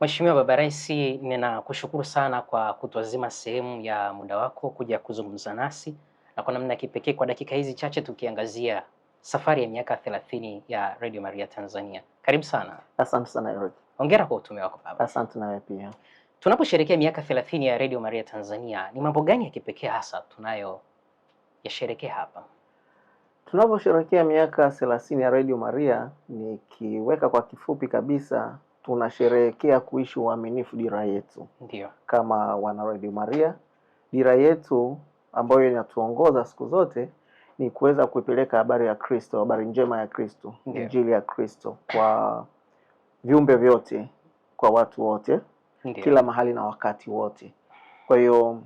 Mheshimiwa Baba Rais, ninakushukuru sana kwa kutuazima sehemu ya muda wako kuja kuzungumza nasi na kwa namna ya kipekee kwa dakika hizi chache tukiangazia safari ya miaka 30 ya Radio Maria Tanzania. Karibu sana. Asante sana Eric. Hongera kwa utume wako baba. Asante nawe pia. Tunaposherehekea miaka 30 ya Radio Maria Tanzania, ni mambo gani ya kipekee hasa tunayoyasherehekea hapa? Tunaposherehekea miaka 30 ya Radio Maria, nikiweka kwa kifupi kabisa, tunasherehekea kuishi uaminifu dira yetu. Ndio. Kama wana Radio Maria, dira yetu ambayo inatuongoza siku zote ni kuweza kuipeleka habari ya Kristo, habari njema ya Kristo, Injili ya Kristo kwa viumbe vyote, kwa watu wote, kila mahali na wakati wote. Kwa hiyo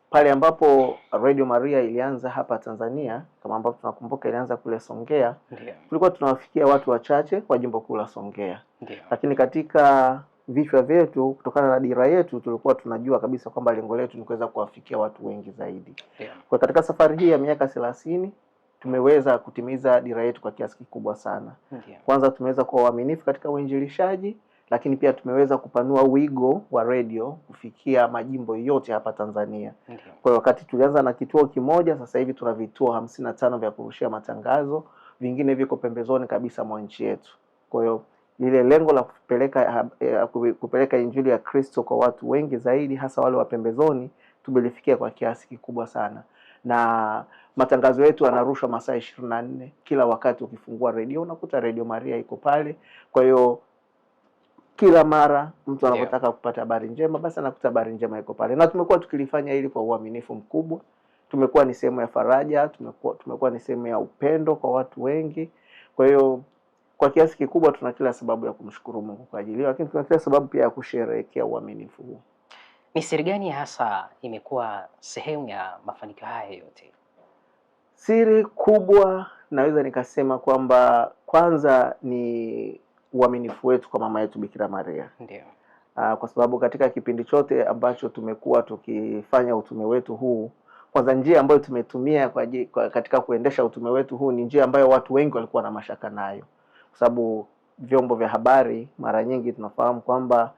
pale ambapo Radio Maria ilianza hapa Tanzania, kama ambapo tunakumbuka ilianza kule Songea, tulikuwa tunawafikia watu wachache kwa jimbo kuu la Songea. Lakini katika vichwa vyetu, kutokana na dira yetu, tulikuwa tunajua kabisa kwamba lengo letu ni kuweza kuwafikia watu wengi zaidi. Kwa katika safari hii ya miaka 30 tumeweza kutimiza dira yetu kwa kiasi kikubwa sana. Kwanza tumeweza kuwa waaminifu katika uinjilishaji, lakini pia tumeweza kupanua wigo wa radio kufikia majimbo yote hapa Tanzania. Kwa wakati tulianza na kituo kimoja, sasa hivi tuna vituo 55 vya kurushia matangazo, vingine viko pembezoni kabisa mwa nchi yetu. Kwa hiyo ile lengo la kupeleka Injili ya Kristo kwa watu wengi zaidi, hasa wale wa pembezoni, tumelifikia kwa kiasi kikubwa sana. Na matangazo yetu yanarushwa masaa 24, kila wakati ukifungua radio unakuta Radio Maria iko pale. Kwa hiyo kila mara mtu anapotaka kupata habari njema, basi anakuta habari njema iko pale. Na tumekuwa tukilifanya hili kwa uaminifu mkubwa. Tumekuwa ni sehemu ya faraja, tumekuwa ni sehemu ya upendo kwa watu wengi. Kwa hiyo kwa kiasi kikubwa tuna kila sababu ya kumshukuru Mungu kwa ajili, lakini tuna kila sababu pia ya kusherehekea uaminifu huu. Ni siri gani hasa imekuwa sehemu ya mafanikio haya yote? Siri kubwa naweza nikasema kwamba kwanza ni uaminifu wetu kwa mama yetu Bikira Maria. Ndio. Kwa sababu katika kipindi chote ambacho tumekuwa tukifanya utume wetu huu, kwanza njia ambayo tumetumia katika kuendesha utume wetu huu ni njia ambayo watu wengi walikuwa na mashaka nayo. Kwa sababu vyombo vya habari mara nyingi tunafahamu kwamba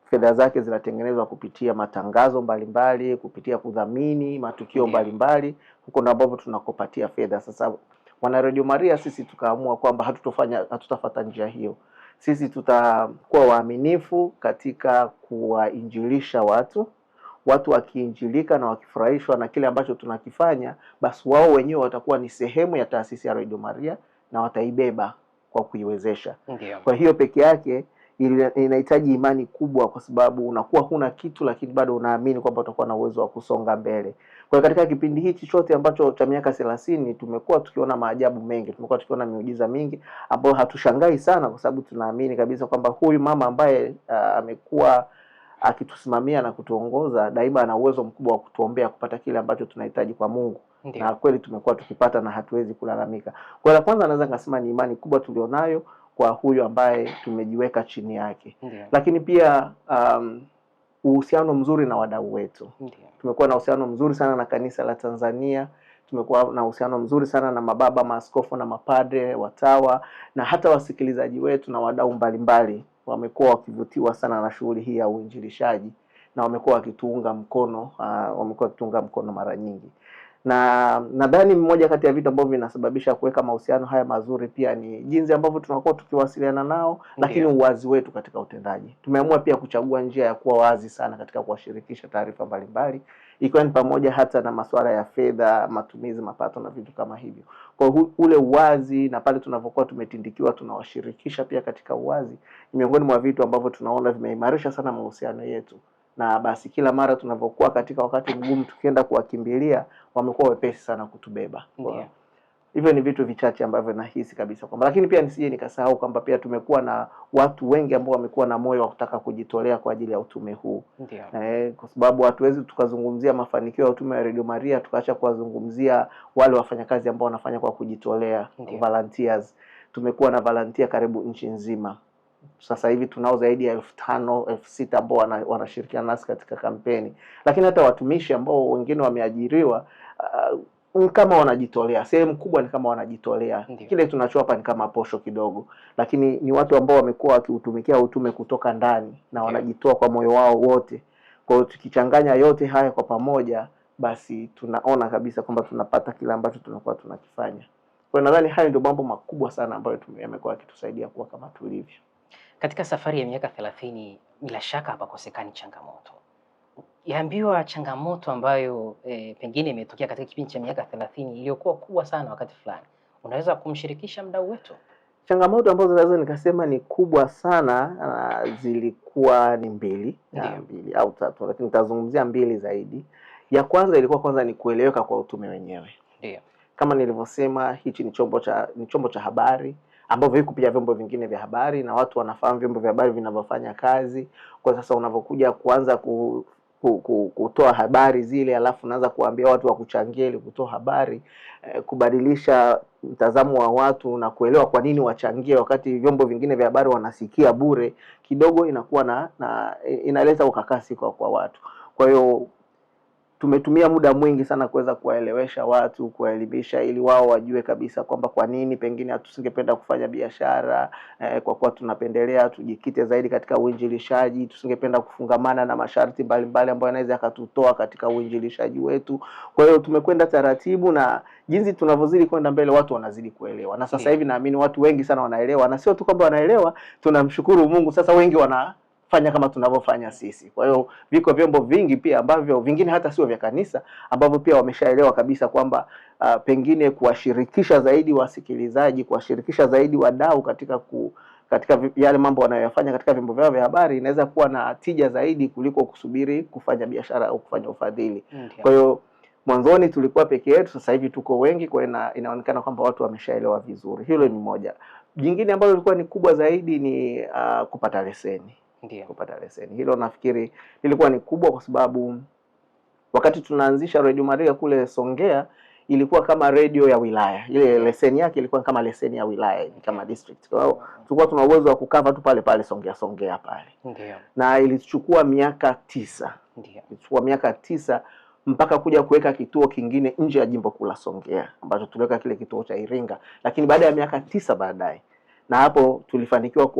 fedha zake zinatengenezwa kupitia matangazo mbalimbali, kupitia kudhamini matukio mbalimbali, huko ndo ambapo tunakopatia fedha. Sasa wana Radio Maria sisi tukaamua kwamba hatutafuata njia hiyo. Sisi tutakuwa waaminifu katika kuwainjilisha watu wakiinjilika na wakifurahishwa na kile ambacho tunakifanya, basi wao wenyewe watakuwa ni sehemu ya taasisi ya Radio Maria na wataibeba kwa kuiwezesha. Kwa hiyo peke yake inahitaji imani kubwa, kwa sababu unakuwa huna kitu lakini bado unaamini kwamba utakuwa na uwezo wa kusonga mbele. Kwa hiyo katika kipindi hichi chote ambacho cha miaka 30 tumekuwa tukiona maajabu mengi, tumekuwa tukiona miujiza mingi ambayo hatushangai sana, kwa sababu tunaamini kabisa kwamba huyu mama ambaye amekuwa akitusimamia na kutuongoza daima ana uwezo mkubwa wa kutuombea kupata kile ambacho tunahitaji kwa Mungu. Ndiyo. Na kweli tumekuwa tukipata na hatuwezi kulalamika. Kwa la kwanza naweza ngasema ni imani kubwa tulionayo kwa huyu ambaye tumejiweka chini yake. Ndiyo. Lakini pia uhusiano mzuri na wadau wetu. Ndiyo. Tumekuwa na uhusiano mzuri sana na kanisa la Tanzania, tumekuwa na uhusiano mzuri sana na mababa, maaskofu na mapadre, watawa, na hata wasikilizaji wetu na wadau mbalimbali wamekuwa wakivutiwa sana na shughuli hii ya uinjilishaji na wamekuwa wakituunga mkono mara nyingi. Na nadhani mmoja kati ya vitu ambavyo vinasababisha kuweka mahusiano haya mazuri pia ni jinsi ambavyo tunakuwa tukiwasiliana nao, lakini uwazi wetu katika utendaji. Tumeamua pia kuchagua njia ya kuwa wazi sana katika kuwashirikisha taarifa mbalimbali, ikiwa ni pamoja hata na masuala ya fedha, matumizi, mapato na vitu kama hivyo. Kwa ule uwazi, na pale tunapokuwa tumetindikiwa tunawashirikisha pia katika uwazi, ni miongoni mwa vitu ambavyo tunaona vimeimarisha sana mahusiano yetu. Na basi kila mara tunapokuwa katika wakati mgumu tukienda kuwakimbilia, wamekuwa wepesi sana kutubeba. Hivyo ni vitu vichache ambavyo nahisi kabisa kwamba, lakini pia nisije nikasahau kwamba pia tumekuwa na watu wengi ambao wamekuwa na moyo wa kutaka kujitolea kwa ajili ya utume huu. Kwa sababu hatuwezi tukazungumzia mafanikio ya utume wa Radio Maria tukaacha kuwazungumzia wale wafanyakazi ambao wanafanya kwa kujitolea, volunteers. Tumekuwa na volunteer karibu nchi nzima. Sasa hivi tunao zaidi ya 5,000, 6,000 ambao wanashirikiana nasi katika kampeni. Lakini hata watumishi ambao wengine wameajiriwa, kama wanajitolea, sehemu kubwa ni kama wanajitolea. Ndiyo. Kile tunachowapa ni kama posho kidogo, lakini ni watu ambao wamekuwa wakiutumikia utume kutoka ndani na wanajitoa kwa moyo wao wote. Kwa hiyo tukichanganya yote haya kwa pamoja, basi tunaona kabisa kwamba tunapata kile ambacho tunakuwa tunakifanya. Kwa hiyo nadhani hayo ndio mambo makubwa sana ambayo yamekuwa yakitusaidia kuwa kama tulivyo. Katika safari ya miaka 30 bila shaka hapakosekani changamoto. Yaambiwa changamoto ambayo pengine imetokea katika kipindi cha miaka 30 iliyokuwa kubwa sana wakati fulani. Unaweza kumshirikisha mdau wetu? Changamoto ambazo naweza nikasema ni kubwa sana zilikuwa ni mbili au tatu, lakini nitazungumzia mbili zaidi. Ya kwanza ilikuwa ni kueleweka kwa utume wenyewe. Ndio. Kama nilivyosema, hichi ni chombo cha habari ambavyo viko pia vyombo vingine vya habari na watu wanafahamu vyombo vya habari vinavyofanya kazi. Kwa sasa unavyokuja kuanza kutoa habari zile, alafu unaanza kuambia watu wa kuchangia ili kutoa habari, kubadilisha mtazamo wa watu na kuelewa kwa nini wachangie wakati vyombo vingine vya habari wanasikia bure, kidogo inakuwa inaleta ukakasi kwa watu. Kwa hiyo tumetumia muda mwingi sana kuweza kuwaelewesha watu, kuwaelimisha ili wao wajue kabisa kwamba kwa nini pengine tusingependa kufanya biashara, kwa kuwa tunapendelea tujikite zaidi katika uinjilishaji, tusingependa kufungamana na masharti mbalimbali ambayo yanaweza yakatutoa katika uinjilishaji wetu. Kwa hiyo tumekwenda taratibu, na jinsi tunavyozidi kwenda mbele watu wanazidi kuelewa. Na sasa hivi naamini watu wengi sana wanaelewa, na sio tu kwamba wanaelewa, tunamshukuru Mungu, sasa wengi fanya kama tunavyofanya sisi. Kwa hiyo viko vyombo vingi pia ambavyo vingine hata sio vya kanisa ambavyo pia wameshaelewa kabisa kwamba pengine kuwashirikisha zaidi wasikilizaji, kuwashirikisha zaidi wadau katika yale mambo wanayoyafanya katika vyombo vyao vya habari inaweza kuwa na tija zaidi kuliko kusubiri kufanya biashara au kufanya ufadhili. Kwa hiyo mwanzoni tulikuwa peke yetu, sasa hivi tuko wengi, kwa hiyo inaonekana kwamba watu wameshaelewa vizuri. Hilo ni moja. Jingine ambalo lilikuwa ni kubwa zaidi ni kupata leseni. Ndiyo. Kupata leseni. Hilo nafikiri lilikuwa ni kubwa kwa sababu wakati tunaanzisha Radio Maria kule Songea ilikuwa kama radio ya wilaya. Ile leseni yake ilikuwa kama leseni ya wilaya, kama district. Kwa hiyo tulikuwa tuna uwezo wa kukava tu pale Songea pale. Ndiyo. Na ilichukua miaka 9. Ndiyo. Ilichukua miaka 9 mpaka kuja kuweka kituo kingine nje ya jimbo kuu la Songea ambacho tuliweka kile kituo cha Iringa. Lakini baada ya miaka 9 baadaye, na hapo tulifanikiwa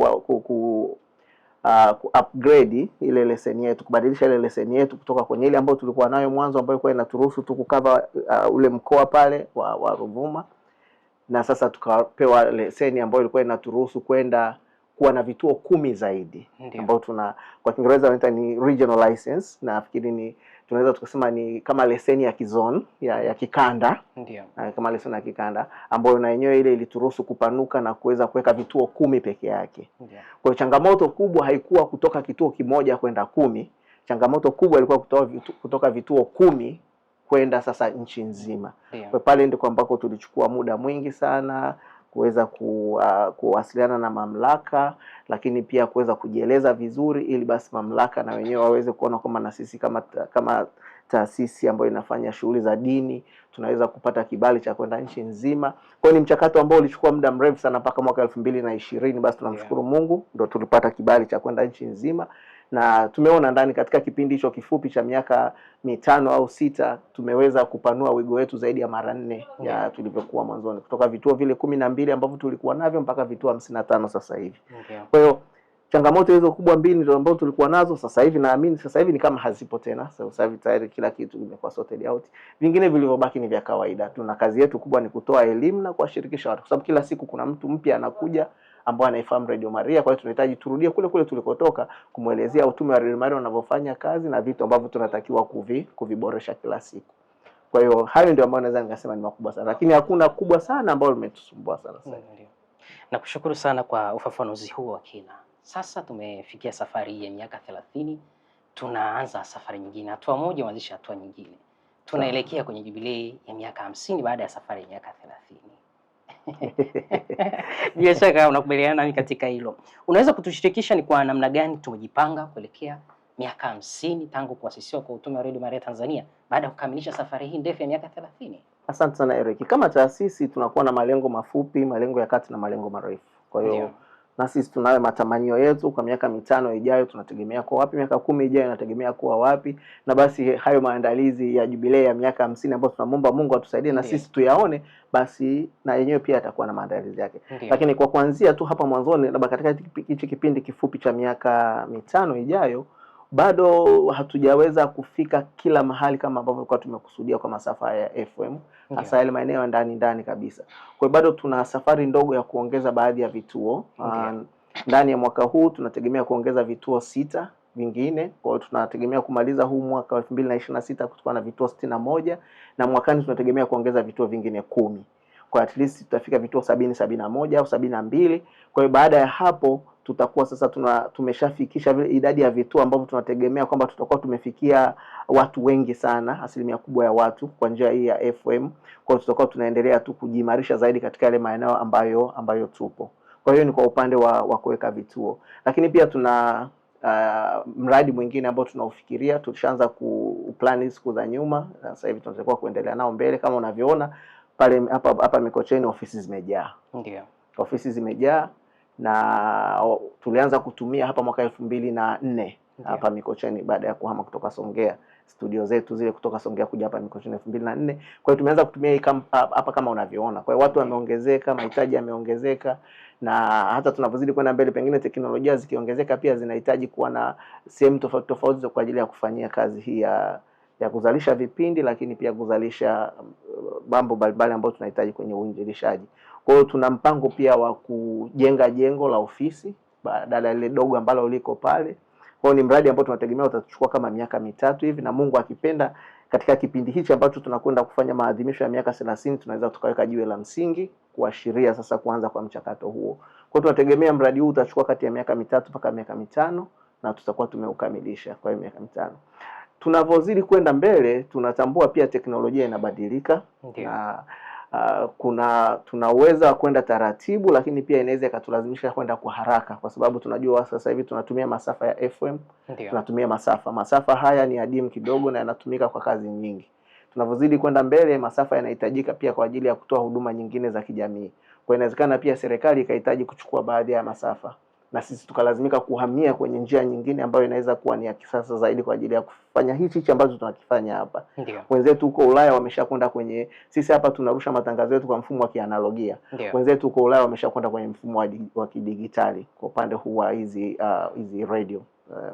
upgrade ile leseni yetu, kubadilisha ile leseni yetu kutoka kwenye ile ambayo tulikuwa nayo mwanzo ambayo ilikuwa inaturuhusu tu kukava ule mkoa pale wa Ruvuma, na sasa tukapewa leseni ambayo ilikuwa inaturuhusu kwenda kuwa na vituo 10 zaidi, ambao kwa Kiingereza wanaita ni regional license, na nafikiri tunaweza tukasema ni kama leseni ya kizone ya kikanda. Ndio. Kama leseni ya kikanda ambayo na yenyewe ile ilituruhusu kupanuka na kuweza kuweka vituo 10 peke yake. Ndio. Kwa hiyo changamoto kubwa haikuwa kutoka kituo kimoja kwenda 10. Changamoto kubwa ilikuwa kutoka vituo 10 kwenda sasa nchi nzima. Kwa pale ndiko ambako tulichukua muda mwingi sana kuweza kuwasiliana na mamlaka, lakini pia kuweza kujieleza vizuri ili basi mamlaka na wenyewe waweze kuona kwamba na sisi kama taasisi ambayo inafanya shughuli za dini tunaweza kupata kibali cha kwenda nchi nzima. Kwa hiyo ni mchakato ambao ulichukua muda mrefu sana mpaka mwaka 2020, basi tunamshukuru Mungu ndio tulipata kibali cha kwenda nchi nzima. Na tumeona ndani katika kipindi hicho kifupi cha miaka 5 au 6 tumeweza kupanua wigo wetu zaidi ya mara 4 ya tulivyokuwa mwanzoni, kutoka vituo vile 12 ambavyo tulikuwa navyo mpaka vituo 55 sasa hivi. Kwa hiyo changamoto hizo kubwa mbili ndio ambazo tulikuwa nazo, sasa hivi naamini sasa hivi ni kama hazipo tena. Sasa hivi tayari kila kitu kimekuwa sorted out. Vingine vilivyobaki ni vya kawaida. Tuna kazi yetu kubwa ni kutoa elimu na kuwashirikisha watu, kwa sababu kila siku kuna mtu mpya anakuja ambao anaifahamu Radio Maria. Kwa hiyo tunahitaji turudie kule tulikotoka, kumuelezea utume wa Radio Maria unavyofanya kazi na vitu ambavyo tunatakiwa kuviboresha kila siku. Kwa hiyo hayo ndio ambayo naweza nikasema ni makubwa sana, lakini hakuna kubwa sana ambalo limetusumbua sana sasa. Nakushukuru sana kwa ufafanuzi huo wa kina. Sasa tumefikia safari ya miaka 30, tunaanza safari nyingine, hatua moja kuanzisha hatua nyingine. Tunaelekea kwenye jubilei ya miaka 50 baada ya safari ya miaka 30. Bila shaka unakubaliana nami katika hilo. Unaweza kutushirikisha ni kwa namna gani tumejipanga kuelekea miaka 50 tangu kuasisiwa kwa utume wa Radio Maria Tanzania baada ya kukamilisha safari hii ndefu ya miaka 30? Asante sana Eric. Kama taasisi tunakuwa na malengo mafupi, malengo ya kati na malengo marefu. Kwa hiyo na sisi tunayo matamanio yetu kwa miaka 5 ijayo tunategemea kuwa wapi, miaka 10 ijayo tunategemea kuwa wapi, na basi hayo maandalizi ya jubilei ya miaka 50 ambayo tunamwomba Mungu atusaidie na sisi tuyaone, basi na yenyewe pia atakuwa na maandalizi yake. Lakini kwa kuanzia tu hapa mwanzoni, labda katika hichi kipindi kifupi cha miaka 5 ijayo, bado hatujaweza kufika kila mahali kama ambavyo tulikuwa tumekusudia kwa masafa ya FM, hasa yale maeneo ndani kabisa. Kwa hiyo bado tuna safari ndogo ya kuongeza baadhi ya vituo. Ndani ya mwaka huu tunategemea kuongeza vituo 6 vingine. Kwa hiyo tunategemea kumaliza huu mwaka wa 2026 kutakuwa na vituo 61, na mwakani tunategemea kuongeza vituo vingine 10. Kwa at least tutafika vituo 70, 71 au 72. Kwa hiyo baada ya hapo tutakuwa sasa tumeshafikisha vile idadi ya vituo ambavyo tunategemea kwamba tutakuwa tumefikia watu wengi sana, asilimia kubwa ya watu kwa njia hii ya FM. Kwa hiyo tutakuwa tunaendelea tu kujimarisha zaidi katika yale maeneo ambayo tupo. Kwa hiyo ni kwa upande wa kuweka vituo, lakini pia tuna mradi mwingine ambao tunaufikiria, tulishaanza kuplan siku za nyuma, sasa hivi tunatakiwa kuendelea nao mbele. Kama unavyoona pale hapa Mikocheni ofisi zimejaa. Ndio. Ofisi zimejaa, na tulianza kutumia hapa mwaka 2004 hapa Mikocheni baada ya kuhama kutoka Songea, studio zetu zile kutoka Songea kuja hapa Mikocheni 2004. Kwa hiyo tumeanza kutumia hii hapa kama unavyoona. Kwa hiyo watu wameongezeka, mahitaji yameongezeka, na hata tunapozidi kwenda mbele pengine teknolojia zikiongezeka pia zinahitaji kuwa na sehemu tofauti kwa ajili ya kufanyia kazi hii ya kuzalisha vipindi, lakini pia kuzalisha mambo mbalimbali ambayo tunahitaji kwenye uinjilishaji. Kwa hiyo tuna mpango pia wa kujenga jengo la ofisi badala ya ile dogo ambalo liko pale. Kwa hiyo ni mradi ambao tunategemea utachukua kama miaka 3 hivi, na Mungu akipenda katika kipindi hichi ambacho tunakwenda kufanya maadhimisho ya miaka 30 tunaweza tukaweka jiwe la msingi kuashiria sasa kuanza kwa mchakato huo. Kwa hiyo tunategemea mradi huu utachukua kati ya miaka 3 mpaka miaka 5 na tutakuwa tumeukamilisha kwa miaka 5. Tunavyozidi kwenda mbele tunatambua pia teknolojia inabadilika. Na tunaweza kwenda taratibu, lakini pia inaweza ikatulazimisha kwenda kwa haraka, kwa sababu tunajua sasa hivi tunatumia masafa ya FM. Tunatumia masafa haya ni adimu kidogo na yanatumika kwa kazi nyingi. Tunavyozidi kwenda mbele masafa yanahitajika pia kwa ajili ya kutoa huduma nyingine za kijamii. Kwa inawezekana pia serikali ikahitaji kuchukua baadhi ya masafa, na sisi tukalazimika kuhamia kwenye njia nyingine ambayo inaweza kuwa ni ya kisasa zaidi kwa ajili ya kufanya hichi ambacho tunakifanya hapa. Wenzetu huko Ulaya wameshakwenda kwenye, sisi hapa tunarusha matangazo yetu kwa mfumo wa kianalogia. Wenzetu huko Ulaya wameshakwenda kwenye mfumo wa kidigitali kwa upande huu wa hizi radio,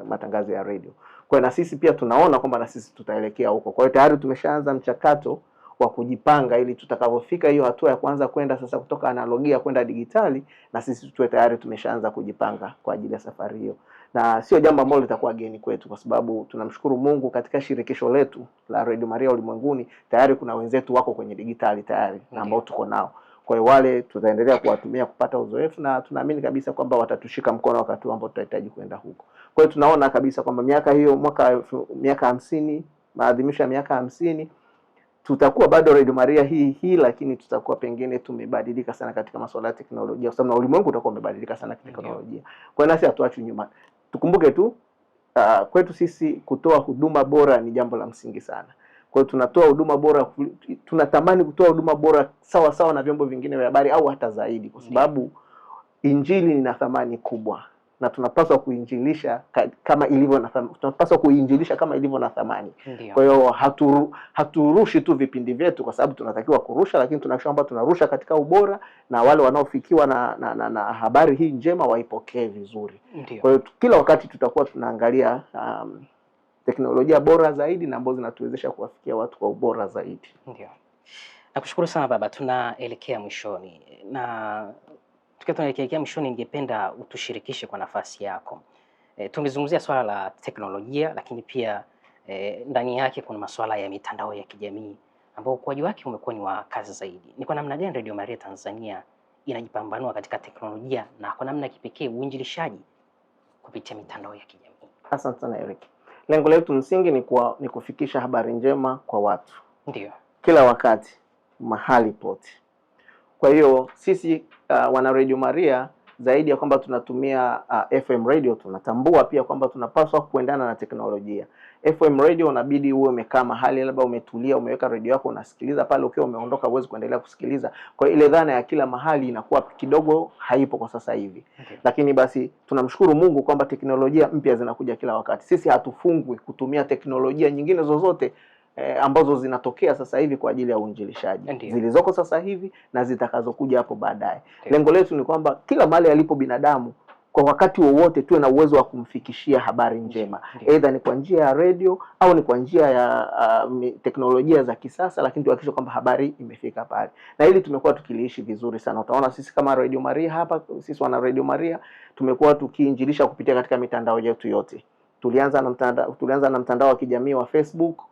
matangazo ya radio. Kwa na sisi pia tunaona kwamba na sisi tutaelekea huko. Kwa hiyo tayari tumeshaanza mchakato wa kujipanga ili tutakapofika hiyo hatua ya kwanza kwenda sasa kutoka analogia kwenda digitali, na sisi tuwe tayari tumeshaanza kujipanga kwa ajili ya safari hiyo. Na sio jambo ambalo litakuwa geni kwetu, kwa sababu tunamshukuru Mungu katika shirikisho letu la Radio Maria ulimwenguni tayari kuna wenzetu wako kwenye digitali tayari na ambao tuko nao. Kwa hiyo wale tutaendelea kuwatumia kupata uzoefu, na tunaamini kabisa kwamba watatushika mkono wakati ambao tutahitaji kwenda huko. Kwa hiyo tunaona kabisa kwamba miaka 50, maadhimisho ya miaka 50, tutakuwa bado Radio Maria hii, lakini tutakuwa pengine tumebadilika sana katika masuala ya teknolojia, kwa sababu na ulimwengu utakuwa umebadilika sana katika teknolojia. Kwa hiyo nasi hatuachwi nyuma. Tukumbuke tu kwetu sisi kutoa huduma bora ni jambo la msingi sana. Kwa hiyo tunatoa huduma bora, tunatamani kutoa huduma bora sawa sawa na vyombo vingine vya habari au hata zaidi, kwa sababu injili ina thamani kubwa na tunapaswa kuinjilisha kama ilivyo na thamani. Tunapaswa kuinjilisha kama ilivyo na thamani. Kwa hiyo haturushi tu vipindi vyetu kwa sababu tunatakiwa kurusha, lakini tunahakikisha kwamba tunarusha katika ubora, na wale wanaofikiwa na habari hii njema waipokee vizuri. Kwa hiyo kila wakati tutakuwa tunaangalia teknolojia bora zaidi na ambazo zinatuwezesha kuwafikia watu kwa ubora zaidi. Ndio. Nakushukuru sana baba, tunaelekea mwishoni, na tukiwa tunaelekea mwishoni ningependa utushirikishe kwa nafasi yako. Tumezungumzia swala la teknolojia, lakini pia ndani yake kuna masuala ya mitandao ya kijamii ambao ukuaji wake umekuwa ni wa kazi zaidi. Ni kwa namna gani Radio Maria Tanzania inajipambanua katika teknolojia na kwa namna kipekee uinjilishaji kupitia mitandao ya kijamii? Asante sana Eric. Lengo letu msingi ni kufikisha habari njema kwa watu. Ndio. Kila wakati, mahali pote. Kwa hiyo sisi wana Radio Maria zaidi ya kwamba tunatumia FM radio, tunatambua pia kwamba tunapaswa kuendana na teknolojia. FM radio unabidi uwe umekaa mahali, labda umetulia, umeweka radio yako unasikiliza pale, ukiwa umeondoka uweze kuendelea kusikiliza. Kwa ile dhana ya kila mahali inakuwa kidogo haipo kwa sasa hivi. Okay. Lakini basi tunamshukuru Mungu kwamba teknolojia mpya zinakuja kila wakati. Sisi hatufungwi kutumia teknolojia nyingine zozote ambazo zinatokea sasa hivi kwa ajili ya uinjilishaji, zilizoko sasa hivi na zitakazokuja hapo baadaye. Lengo letu ni kwamba kila mahali alipo binadamu kwa wakati wowote tuwe na uwezo wa kumfikishia habari njema, aidha ni kwa njia ya radio au ni kwa njia ya teknolojia za kisasa, lakini tuhakikishe kwamba habari imefika pale. Na hili tumekuwa tukiliishi vizuri sana. Utaona sisi kama Radio Maria hapa, sisi wana Radio Maria tumekuwa tukiinjilisha kupitia katika mitandao yetu yote. Tulianza na mtandao wa kijamii wa Facebook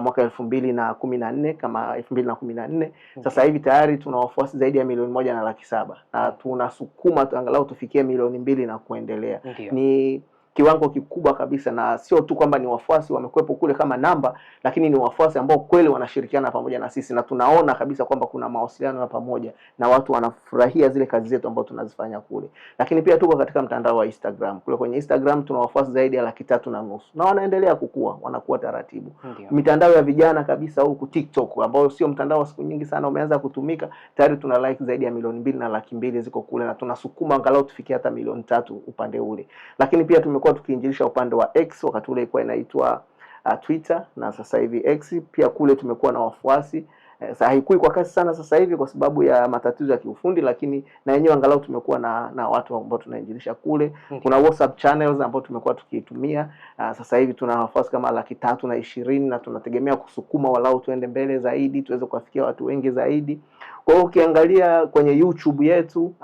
mwaka 2014 kama 2014. Sasa hivi tayari tuna wafuasi zaidi ya 1,700,000 na tunasukuma angalau tufikie 2,000,000 na kuendelea. Ni kiwango kikubwa kabisa, na sio tu kwamba ni wafuasi wamekuepo kule kama namba, lakini ni wafuasi ambao kweli wanashirikiana pamoja na sisi, na tunaona kabisa kwamba kuna mawasiliano ya pamoja na watu wanafurahia zile kazi zetu ambazo tunazifanya kule. Lakini pia tuko katika mtandao wa Instagram. Kule kwenye Instagram tuna wafuasi zaidi ya 350,000 na wanaendelea kukua, wanakuwa taratibu. Mitandao ya vijana kabisa huku TikTok, ambao sio mtandao wa siku nyingi sana umeanza kutumika, tayari tuna like zaidi ya 2,200,000 na 200,000 ziko kule, na tunasukuma angalau tufikie hata 300,000 upande ule. Lakini pia tumekuwa tukiinjilisha upande wa X, wakati ule ilikuwa inaitwa Twitter, na sasa hivi X pia kule tumekuwa na wafuasi. Sasa haikui kwa kasi sana sasa hivi kwa sababu ya matatizo ya kiufundi, lakini na yenyewe angalau tumekuwa na watu ambao tunainjilisha kule. Kuna WhatsApp channels ambao tumekuwa tukitumia. Sasa hivi tuna wafuasi kama 320,000 na tunategemea kusukuma walau tuende mbele zaidi tuweze kuwafikia watu wengi zaidi. Kwa hiyo ukiangalia kwenye YouTube yetu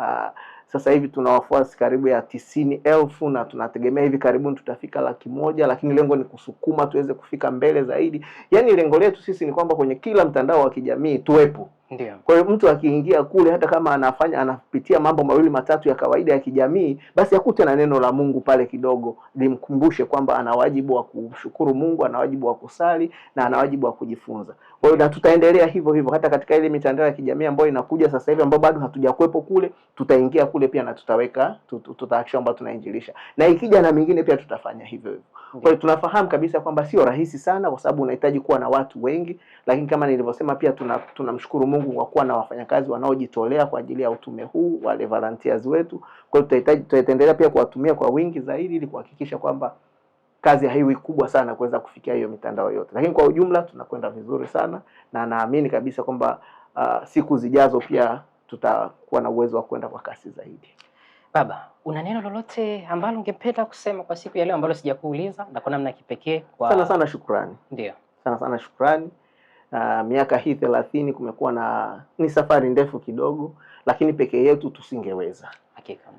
sasa hivi tuna wafuasi karibu ya 90,000 na tunategemea hivi karibuni tutafika 100,000, lakini lengo ni kusukuma tuweze kufika mbele zaidi. Yaani lengo letu sisi ni kwamba kwenye kila mtandao wa kijamii tuwepo. Ndio. Kwa hiyo mtu akiingia kule, hata kama anapitia mambo mawili matatu ya kawaida ya kijamii, basi akute na neno la Mungu pale kidogo, limkumbushe kwamba ana wajibu wa kushukuru Mungu, ana wajibu wa kusali na ana wajibu wa kujifunza. Kwa hiyo na tutaendelea hivyo hivyo hata katika ile mitandao ya kijamii ambayo inakuja sasa hivi, ambayo bado hatujakuepo kule, tutaingia kule pia na tutaweka tutahakikisha kwamba tunainjilisha. Na ikija na mingine pia tutafanya hivyo hivyo. Kwa hiyo tunafahamu kabisa kwamba sio rahisi sana kwa sababu unahitaji kuwa na watu wengi, lakini kama nilivyosema pia tunamshukuru Mungu kwa kuwa na wafanyakazi wanaojitolea kwa ajili ya utume huu, wale volunteers wetu. Kwa hiyo tutaendelea pia kuwatumia kwa wingi zaidi ili kuhakikisha kwamba kazi haiwi kubwa sana kuweza kufikia hiyo mitandao yote. Lakini kwa ujumla tunakwenda vizuri sana, na naamini kabisa kwamba siku zijazo pia tutakuwa na uwezo wa kwenda kwa kasi zaidi. Baba, una neno lolote ambalo ungependa kusema kwa siku ya leo ambalo sijakuuliza na kwa namna ya kipekee? Sana shukrani. Ndio. Sana shukrani. Miaka hii 30 kumekuwa ni safari ndefu kidogo, lakini pekee yetu tusingeweza. Hakika.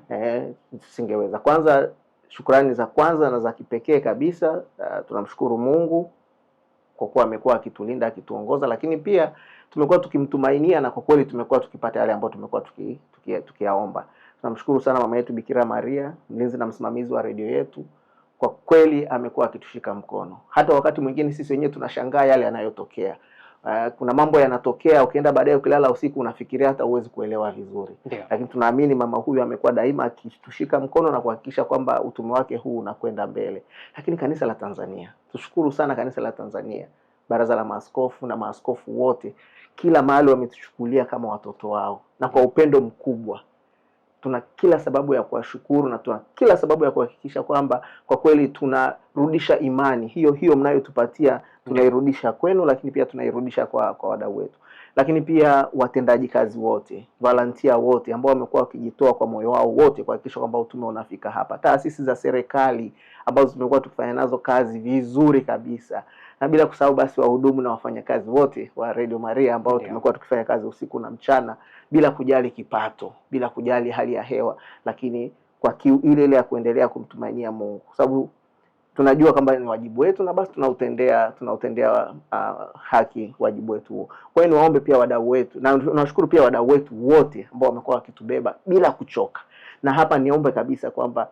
Tusingeweza. Kwanza shukrani za kwanza na za kipekee kabisa, tunamshukuru Mungu kwa kuwa amekuwa akitulinda, akituongoza, lakini pia tumekuwa tukimtumainia na kwa kweli tumekuwa tukipata yale ambayo tumekuwa tukiyaomba. Tunamshukuru sana mama yetu Bikira Maria, mlinzi na msimamizi wa redio yetu. Kwa kweli amekuwa akitushika mkono. Hata wakati mwingine sisi wenyewe tunashangaa yale yanayotokea. Kuna mambo yanatokea, ukienda baadaye ukilala usiku unafikiria hata uwezi kuelewa vizuri. Lakini tunaamini mama huyu amekuwa daima akitushika mkono na kuhakikisha kwamba utume wake huu unakwenda mbele. Lakini kanisa la Tanzania, tushukuru sana kanisa la Tanzania, baraza la maaskofu na maaskofu wote, kila mahali wametuchukulia kama watoto wao na kwa upendo mkubwa. Tuna kila sababu ya kuwashukuru na tuna kila sababu ya kuhakikisha kwamba kwa kweli tunarudisha imani hiyo mnayotupatia, tunairudisha kwenu, lakini pia tunairudisha kwa wadau wetu. Lakini pia watendaji kazi wote, volunteer wote ambao wamekuwa wakijitoa kwa moyo wao wote kuhakikisha kwamba utume unafika hapa. Taasisi za serikali ambazo tumekuwa tukifanya nazo kazi vizuri kabisa. Na bila kusahau basi wahudumu na wafanyakazi wote wa Radio Maria ambao tumekuwa tukifanya kazi usiku na mchana bila kujali kipato, bila kujali hali ya hewa, lakini kwa kiu ile ya kuendelea kumtumainia Mungu. Kwa sababu tunajua kwamba ni wajibu wetu na basi tunautendea haki wajibu wetu huo. Kwa hiyo niwaombe pia wadau wetu, na tunashukuru pia wadau wetu wote ambao wamekuwa wakitubeba bila kuchoka. Na hapa niombe kabisa kwamba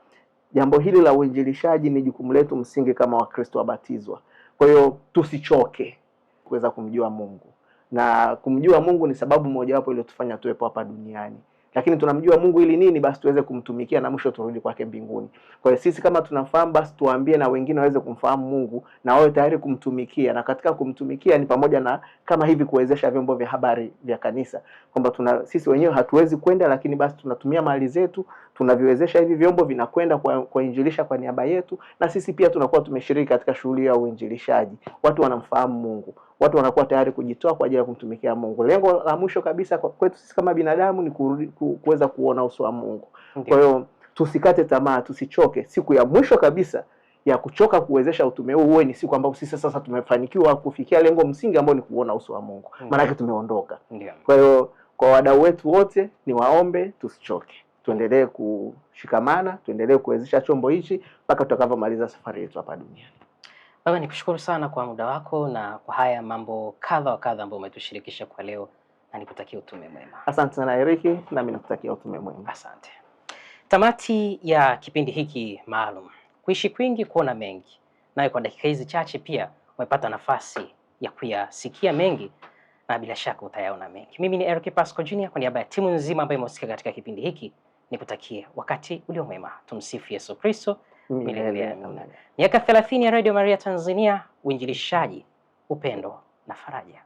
jambo hili la uinjilishaji ni jukumu letu msingi kama Wakristo wabatizwa. Kwa hiyo tusichoke kuweza kumjua Mungu. Na kumjua Mungu ni sababu mojawapo iliyotufanya tuwepo hapa duniani. lakini tunamjua Mungu ili nini? Basi tuweze kumtumikia na mwisho turudi kwake mbinguni. Kwa hiyo sisi kama tunafahamu, basi tuwaambie na wengine waweze kumfahamu Mungu na wawe tayari kumtumikia, na katika kumtumikia ni pamoja na kama hivi kuwezesha vyombo vya habari vya kanisa, kwamba sisi wenyewe hatuwezi kwenda, lakini basi tunatumia mali zetu, tunaviwezesha hivi vyombo, vinakwenda kwa injilisha kwa niaba yetu, na sisi pia tunakuwa tumeshiriki katika shughuli ya uinjilishaji. Watu wanamfahamu Mungu, watu wanakuwa tayari kujitoa kwa ajili ya kumtumikia Mungu. Lengo la mwisho kabisa kwetu sisi kama binadamu ni kuweza kuona uso wa Mungu. Kwa hiyo tusikate tamaa, tusichoke. Siku ya mwisho kabisa ya kuchoka kuwezesha utume huu uwe ni siku ambapo sisi sasa tumefanikiwa kufikia lengo msingi ambao ni kuona uso wa Mungu. Maana yake tumeondoka. Kwa hiyo kwa wadau wetu wote ni waombe tusichoke. Tuendelee kushikamana, tuendelee kuwezesha chombo hichi mpaka tutakavyomaliza safari yetu hapa duniani. Baba, nikushukuru sana kwa muda wako na kwa haya mambo kadha wa kadha ambayo umetushirikisha kwa leo, na nikutakia utume mwema. Asante sana Eriki, nami nakutakia utume mwema. Asante. Tamati ya kipindi hiki maalum, kuishi kwingi kuona mengi, nawe kwa dakika hizi chache pia umepata nafasi ya kuyasikia mengi na bila shaka utayaona mengi. Mimi ni Eric Pasco Junior, kwa niaba ya timu nzima ambayo imehusika katika kipindi hiki, nikutakie wakati ulio mwema. Tumsifu Yesu Kristo milele amina. Miaka 30 ya Radio Maria Tanzania, uinjilishaji, upendo na faraja.